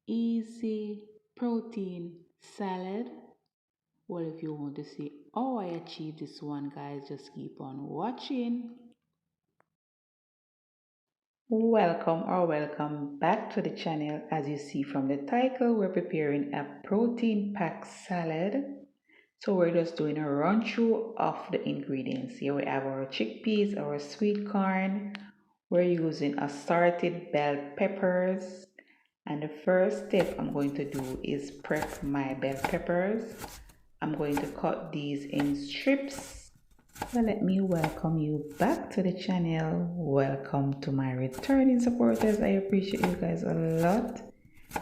easy protein salad. Well, if you want to see how I achieve this one, guys, just keep on watching. Welcome back to the channel. As you see from the title, we're preparing a protein packed salad. So we're just doing a run through of the ingredients. Here we have our chickpeas, our sweet corn. We're using assorted bell peppers. And the first step I'm going to do is prep my bell peppers. I'm going to cut these in strips. So let me welcome you back to the channel. Welcome to my returning supporters. I appreciate you guys a lot.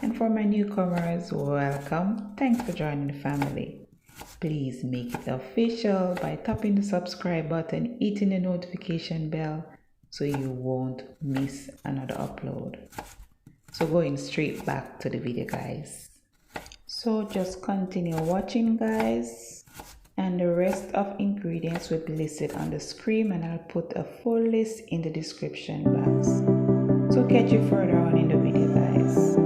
And for my newcomers, welcome. Thanks for joining the family. Please make it official by tapping the subscribe button, hitting the notification bell so you won't miss another upload. So going straight back to the video, guys. So just continue watching, guys, and the rest of ingredients will be listed on the screen, and I'll put a full list in the description box. So catch you further on in the video, guys.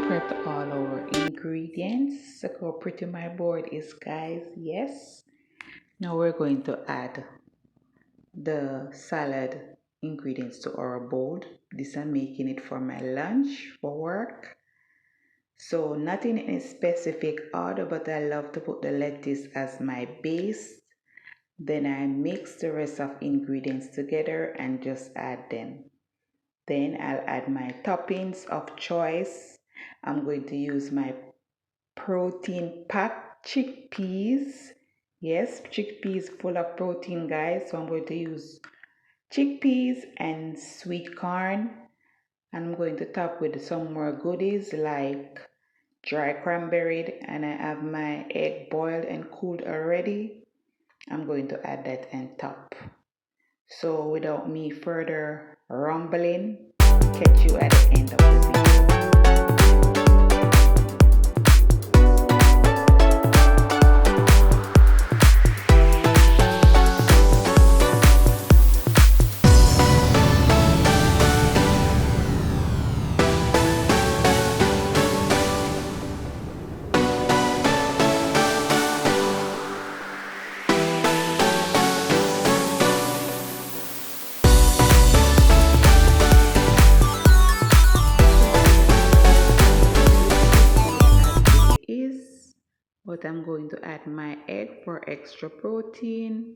Prepped all our ingredients. Look how pretty my board is, guys. Yes. Now we're going to add the salad ingredients to our bowl. This I'm making it for my lunch for work. So not in any specific order, but I love to put the lettuce as my base. Then I mix the rest of ingredients together and just add them. Then I'll add my toppings of choice. I'm going to use my protein packed chickpeas. Yes, chickpeas full of protein, guys. So I'm going to use chickpeas and sweet corn. And I'm going to top with some more goodies like dry cranberry. And I have my egg boiled and cooled already. I'm going to add that on top. So without me further rumbling, catch you at the end of the video. But I'm going to add my egg for extra protein.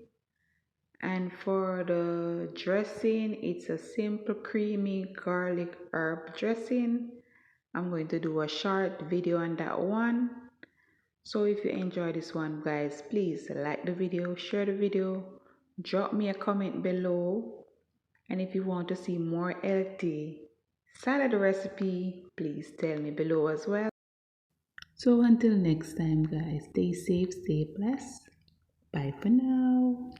And for the dressing, it's a simple creamy garlic herb dressing. I'm going to do a short video on that one. So if you enjoy this one, guys, please like the video, share the video, drop me a comment below. And if you want to see more healthy salad recipe, please tell me below as well. So until next time, guys, stay safe, stay blessed. Bye for now.